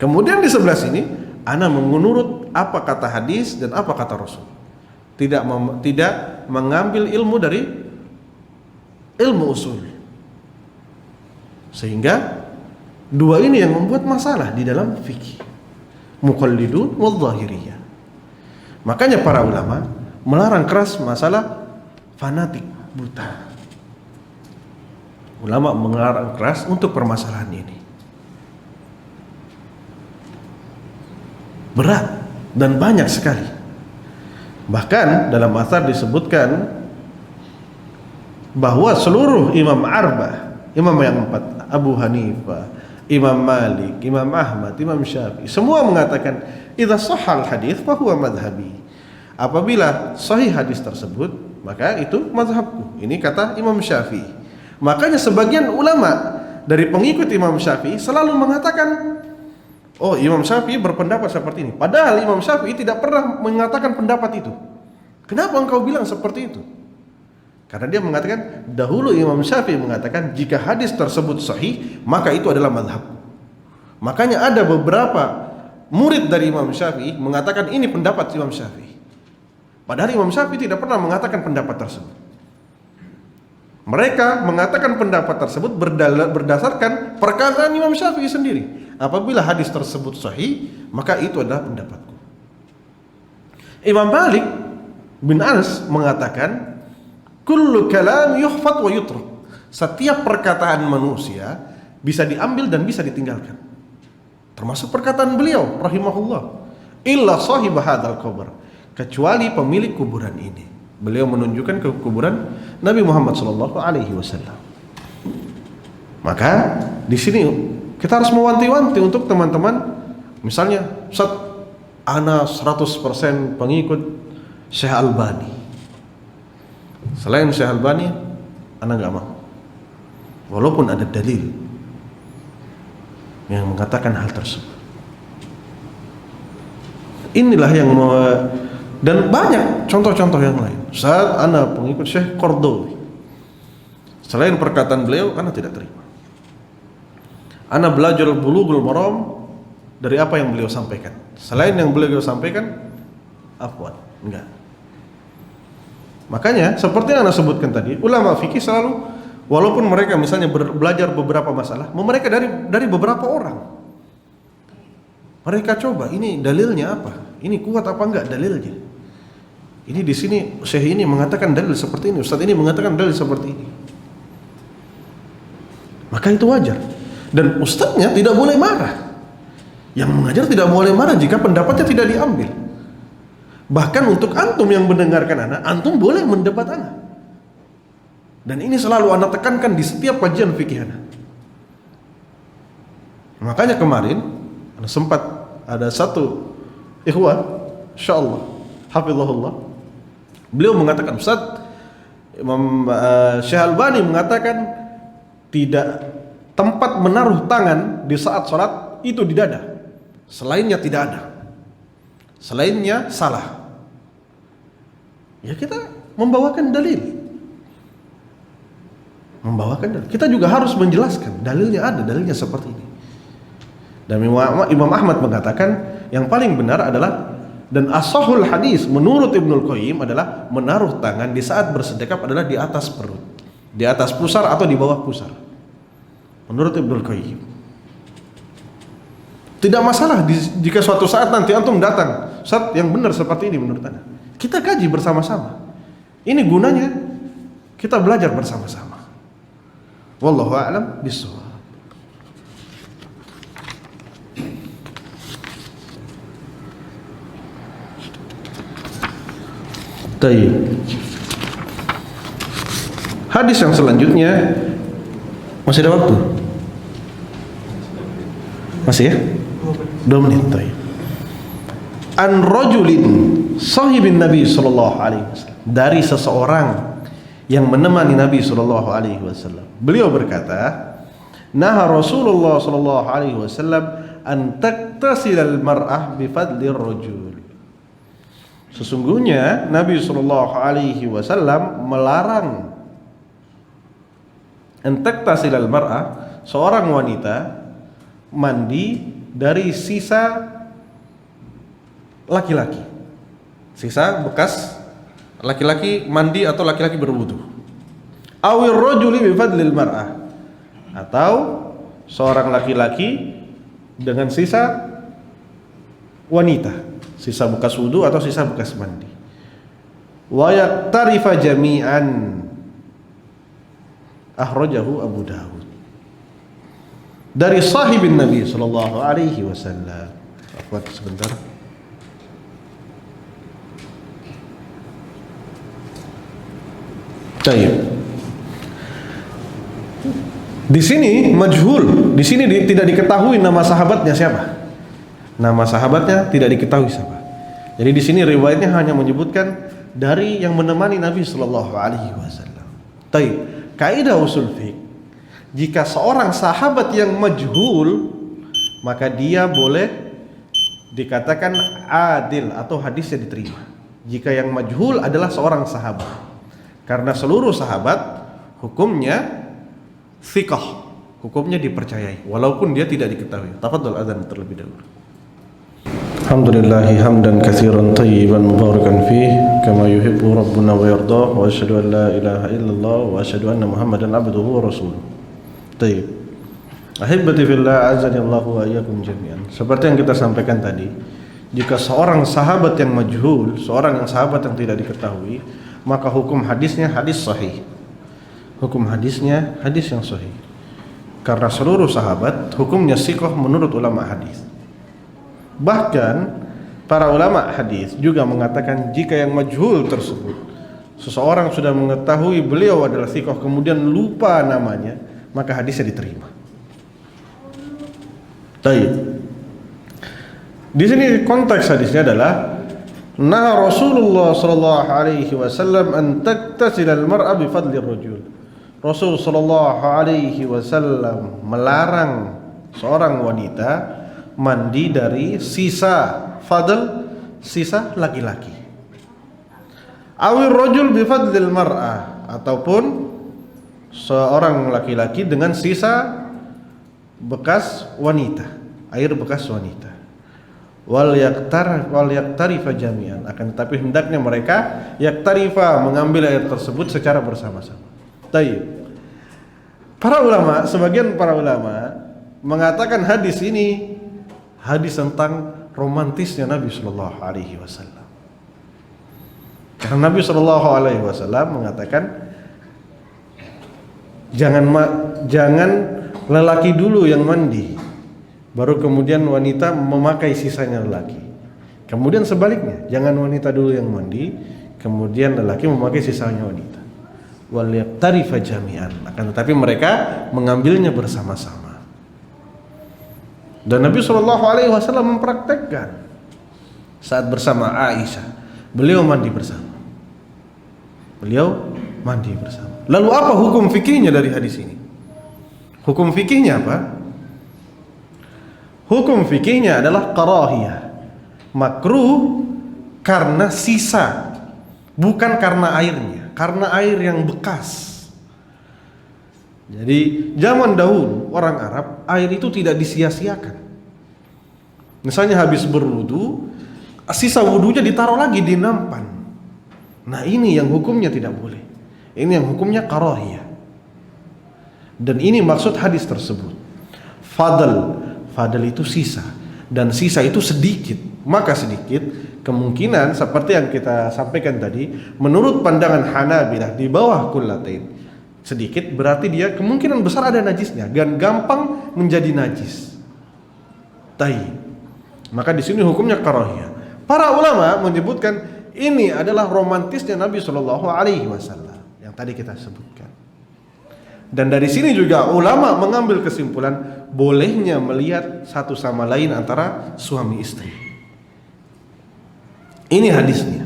Kemudian di sebelah sini ana menurut apa kata hadis dan apa kata Rasul. Tidak mengambil ilmu dari ilmu usul. Sehingga dua ini yang membuat masalah di dalam fikih. Muqallidun wal zahiriyah. Makanya para ulama melarang keras masalah fanatik buta. Ulama melarang keras untuk permasalahan ini. Berat dan banyak sekali. Bahkan dalam athar disebutkan bahwa seluruh imam arba'ah, imam yang 4, Abu Hanifah, Imam Malik, Imam Ahmad, Imam Syafi'i, semua mengatakan idza shahhal hadits fa huwa madhhabi. Apabila sahih hadis tersebut, maka itu mazhabku. Ini kata Imam Syafi'i. Makanya sebagian ulama dari pengikut Imam Syafi'i selalu mengatakan, oh, Imam Syafi'i berpendapat seperti ini. Padahal Imam Syafi'i tidak pernah mengatakan pendapat itu. Kenapa engkau bilang seperti itu? Karena dia mengatakan, dahulu Imam Syafi'i mengatakan jika hadis tersebut sahih, maka itu adalah mazhab. Makanya ada beberapa murid dari Imam Syafi'i mengatakan ini pendapat Imam Syafi'i. Padahal Imam Syafi'i tidak pernah mengatakan pendapat tersebut. Mereka mengatakan pendapat tersebut berdasarkan perkataan Imam Syafi'i sendiri. Apabila hadis tersebut sahih, maka itu adalah pendapatku. Imam Malik bin Anas mengatakan, kullu kalam yuhfad wa yutruk. Setiap perkataan manusia bisa diambil dan bisa ditinggalkan. Termasuk perkataan beliau rahimahullah, illa sahib hadzal qabr, kecuali pemilik kuburan ini. Beliau menunjukkan ke kuburan Nabi Muhammad SAW. Maka di sini kita harus mewanti-wanti untuk teman-teman, misalnya, Ustaz, ana 100% pengikut Syekh Albani. Selain Syekh Albani, ana enggak mau. Walaupun ada dalil yang mengatakan hal tersebut. Inilah yang dan banyak contoh-contoh yang lain. Saat ana pengikut Syekh Qardawi, selain perkataan beliau, ana tidak terima. Ana belajar Bulughul Maram dari apa yang beliau sampaikan. Selain yang beliau sampaikan, afwan, enggak. Makanya seperti yang ana sebutkan tadi, ulama fikih selalu, walaupun mereka misalnya belajar beberapa masalah, mereka dari beberapa orang. Mereka coba, ini dalilnya apa? Ini kuat apa enggak dalilnya? Ini di sini Syekh ini mengatakan dalil seperti ini, Ustaz ini mengatakan dalil seperti ini. Maka itu wajar. Dan ustaznya tidak boleh marah. Yang mengajar tidak boleh marah jika pendapatnya tidak diambil. Bahkan untuk antum yang mendengarkan anak, antum boleh mendebat anak. Dan ini selalu anak tekankan di setiap kajian fikih anak. Makanya kemarin sempat ada satu ikhwah, insyaallah, hafizahullah, beliau mengatakan, Ustaz, Imam Syekh Albani mengatakan tidak, tempat menaruh tangan di saat sholat itu di dada, selainnya tidak ada, selainnya salah. Ya kita membawakan dalil, kita juga harus menjelaskan dalilnya, ada dalilnya seperti ini. Dan Imam Ahmad mengatakan yang paling benar adalah, dan ashahul hadis menurut Ibnul Qayyim adalah menaruh tangan di saat bersedekap adalah di atas perut, di atas pusar atau di bawah pusar. Menurut Ibnul Qayyim. Tidak masalah jika suatu saat nanti antum datang, Ustaz yang benar seperti ini menurut Anda. Kita kaji bersama-sama. Ini gunanya kita belajar bersama-sama. Wallahu a'lam bishawab. Baik. Hadis yang selanjutnya, masih ada waktu? Masih ya? 2 menit. Baik. An rajulin sahibin Nabi sallallahu alaihi wasallam, dari seseorang yang menemani Nabi sallallahu alaihi wasallam. Beliau berkata, "Naha Rasulullah sallallahu alaihi wasallam an taktasilal mar'ah bi fadlir rajul." Sesungguhnya Nabi sallallahu alaihi wasallam melarang antaktasilal mar'ah, seorang wanita mandi dari sisa laki-laki, sisa bekas laki-laki mandi atau laki-laki berwudu. Awir rajuli bi fadlil mar'ah, atau seorang laki-laki dengan sisa wanita, sisa bekas wudu atau sisa bekas mandi. Wa yaktarifa jami'an, akhrajahu Abu Dawud. Dari sahibin Nabi sallallahu alaihi wasallam. Afwan sebentar. Taib. Di sini majhul, di sini tidak diketahui nama sahabatnya siapa. Nama sahabatnya tidak diketahui siapa. Jadi di sini riwayatnya hanya menyebutkan dari yang menemani Nabi Sallallahu Alaihi Wasallam. Taib. Kaidah usul fiqh, jika seorang sahabat yang majhul, maka dia boleh dikatakan adil atau hadisnya diterima. Jika yang majhul adalah seorang sahabat, karena seluruh sahabat hukumnya thiqah, hukumnya dipercayai walaupun dia tidak diketahui. Tafadhol adzan terlebih dahulu. Alhamdulillahi hamdan katsiran tayyiban mubarakan fih kama yuhibbu rabbuna wa yardah, wa asyhadu an la ilaha illallah wa asyhadu anna Muhammadan abduhu wa rasuluh. Tayyib. Ahibati fillah azani Allah wa iyyakum jami'an. Seperti yang kita sampaikan tadi, jika seorang sahabat yang majhul, seorang yang sahabat yang tidak diketahui, maka hukum hadisnya hadis sahih. Hukum hadisnya hadis yang sahih. Karena seluruh sahabat hukumnya thiqah menurut ulama hadis. Bahkan para ulama hadis juga mengatakan jika yang majhul tersebut, seseorang sudah mengetahui beliau adalah thiqah kemudian lupa namanya, maka hadisnya diterima. Baik. Di sini konteks hadisnya adalah nah Rasulullah sallallahu alaihi wasallam an taktasila al-mar'a bi fadli ar-rajul. Rasul sallallahu alaihi wasallam melarang seorang wanita mandi dari sisa fadl, sisa laki-laki. Awir rajul bi fadlil mar'ah, ataupun seorang laki-laki dengan sisa bekas wanita, air bekas wanita. Wal yaktarifa jami'an, akan tetapi hendaknya mereka yaktarifa, mengambil air tersebut secara bersama-sama. Taib. Sebagian para ulama mengatakan hadis ini hadis tentang romantisnya Nabi Sallallahu Alaihi Wasallam. Karena Nabi Sallallahu Alaihi Wasallam mengatakan jangan lelaki dulu yang mandi, baru kemudian wanita memakai sisanya lelaki. Kemudian sebaliknya, jangan wanita dulu yang mandi, kemudian lelaki memakai sisanya wanita. Wal yaktarifa jami'an, akan tetapi mereka mengambilnya bersama-sama. Dan Nabi Shallallahu Alaihi Wasallam mempraktekkan saat bersama Aisyah, beliau mandi bersama. Lalu apa hukum fikihnya dari hadis ini? Hukum fikihnya apa? Hukum fikihnya adalah karahiyah, makruh karena sisa, bukan karena airnya. Karena air yang bekas. Jadi zaman dahulu orang Arab air itu tidak disia-siakan. Misalnya habis berwudu, sisa wudunya ditaruh lagi di nampan. Nah ini yang hukumnya tidak boleh. Ini yang hukumnya karahiyah. Dan ini maksud hadis tersebut. Fadl itu sisa, dan sisa itu sedikit. Maka sedikit kemungkinan seperti yang kita sampaikan tadi, menurut pandangan Hanabilah di bawah kullatain, sedikit berarti dia kemungkinan besar ada najisnya dan gampang menjadi najis. Maka di sini hukumnya karahiyah. Para ulama menyebutkan ini adalah romantisnya Nabi Shallallahu Alaihi Wasallam yang tadi kita sebutkan. Dan dari sini juga ulama mengambil kesimpulan bolehnya melihat satu sama lain antara suami istri. Ini hadisnya.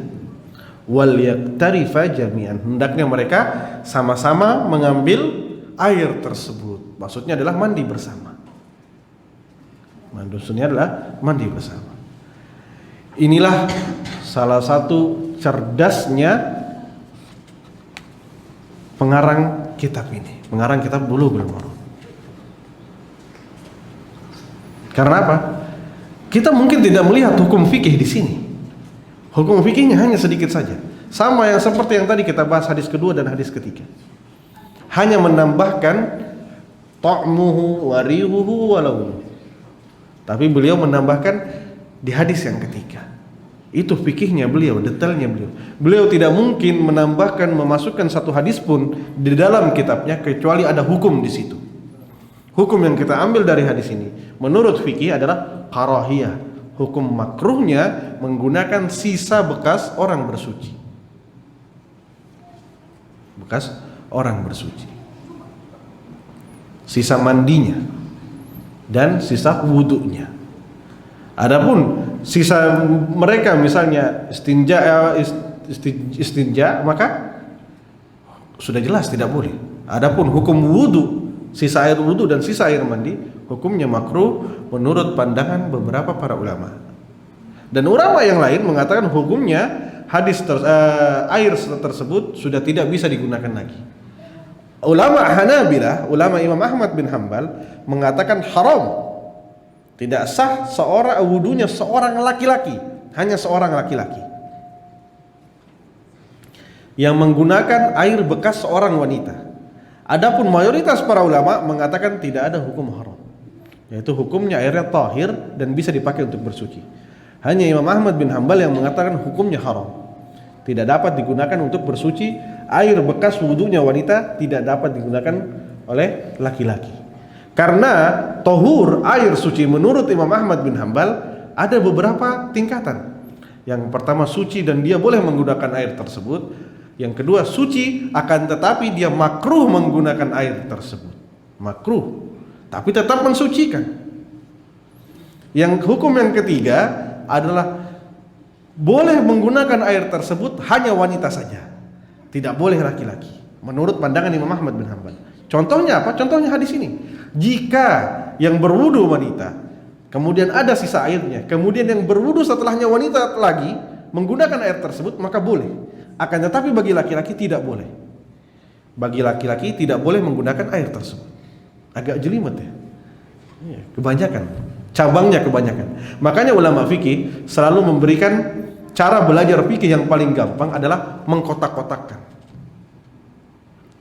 Wal yaktarifa jami'an, hendaknya mereka sama-sama mengambil air tersebut. Maksudnya adalah mandi bersama. Maksudnya adalah mandi bersama. Inilah salah satu cerdasnya pengarang kitab ini, pengarang kitab Bulughul Maram. Karena apa? Kita mungkin tidak melihat hukum fikih di sini. Hukum fikihnya hanya sedikit saja. Sama yang seperti yang tadi kita bahas hadis kedua dan hadis ketiga. Hanya menambahkan ta'muhu wa rihuhu wa launuhu. Tapi beliau menambahkan di hadis yang ketiga. Itu fikihnya beliau, detailnya beliau. Beliau tidak mungkin menambahkan, memasukkan satu hadis pun di dalam kitabnya kecuali ada hukum di situ. Hukum yang kita ambil dari hadis ini menurut fikih adalah karahiyah. Hukum makruhnya menggunakan sisa bekas orang bersuci. bekas orang bersuci. Sisa mandinya dan sisa wudunya. Adapun sisa mereka misalnya istinja, maka sudah jelas tidak boleh. Adapun hukum wudu, sisa air wudu dan sisa air mandi, hukumnya makruh menurut pandangan beberapa para ulama. Dan ulama yang lain mengatakan hukumnya air tersebut sudah tidak bisa digunakan lagi. Ulama Hanabilah, ulama Imam Ahmad bin Hanbal mengatakan haram. Tidak sah seorang wudunya seorang laki-laki, hanya seorang laki-laki yang menggunakan air bekas seorang wanita. Adapun mayoritas para ulama mengatakan tidak ada hukum haram, yaitu hukumnya airnya tahir dan bisa dipakai untuk bersuci. Hanya Imam Ahmad bin Hanbal yang mengatakan hukumnya haram, tidak dapat digunakan untuk bersuci. Air bekas wudunya wanita tidak dapat digunakan oleh laki-laki. Karena tohur air suci menurut Imam Ahmad bin Hanbal ada beberapa tingkatan. Yang pertama suci dan dia boleh menggunakan air tersebut. Yang kedua suci akan tetapi dia makruh menggunakan air tersebut. Makruh, tapi tetap mensucikan. Yang hukum yang ketiga adalah boleh menggunakan air tersebut hanya wanita saja, tidak boleh laki-laki. Menurut pandangan Imam Ahmad bin Hanbal. Contohnya apa? Contohnya hadis ini. Jika yang berwudu wanita, kemudian ada sisa airnya, kemudian yang berwudu setelahnya wanita lagi menggunakan air tersebut, maka boleh. Akan tetapi bagi laki-laki tidak boleh. Bagi laki-laki tidak boleh menggunakan air tersebut. Agak jelimet ya. Kebanyakan. Cabangnya kebanyakan. Makanya ulama fikih selalu memberikan cara belajar fikih yang paling gampang adalah mengkotak-kotakkan.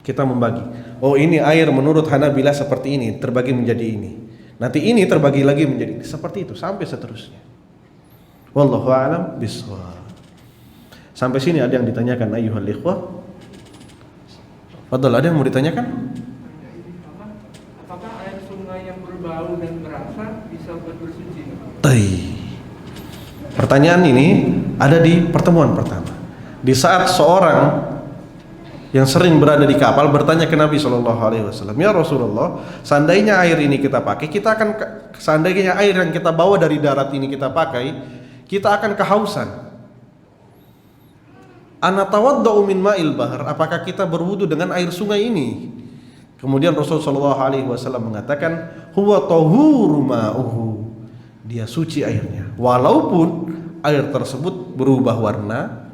Kita membagi. Oh, ini air menurut Hanabilah seperti ini, terbagi menjadi ini. Nanti ini terbagi lagi menjadi ini. Seperti itu sampai seterusnya. Wallahu a'lam bishawab. Sampai sini ada yang ditanyakan ayyuhal ikhwah? Fadhal, ada yang mau ditanyakan? Apakah air sungai yang berbau dan berasa bisa buat bersuci? Pertanyaan ini ada di pertemuan pertama. Di saat seorang yang sering berada di kapal bertanya ke Nabi SAW, ya Rasulullah, seandainya air ini kita pakai, seandainya air yang kita bawa dari darat ini kita pakai, kita akan kehausan. Ana tawadda'u min ma'il bahr, apakah kita berwudu dengan air sungai ini? Kemudian Rasulullah SAW mengatakan, huwa tahuru ma'uhu, dia suci airnya, walaupun air tersebut berubah warna,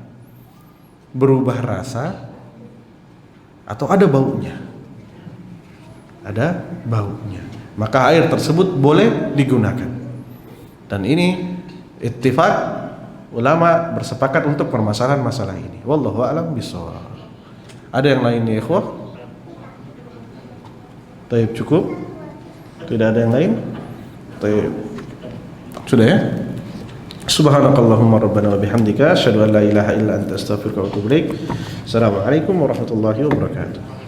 berubah rasa, atau ada baunya. Ada baunya. Maka air tersebut boleh digunakan. Dan ini ittifaq ulama bersepakat untuk permasalahan masalah ini. Wallahu a'lam bishawab. Ada yang lain ya ikhwah? Taib, cukup? Tidak ada yang lain? Taib. Sudah ya? Subhanakallahumma rabbana wa bihamdika asyhadu an la ilaha illa anta astaghfiruka wa atubu ilaik. Assalamualaikum warahmatullahi wabarakatuh.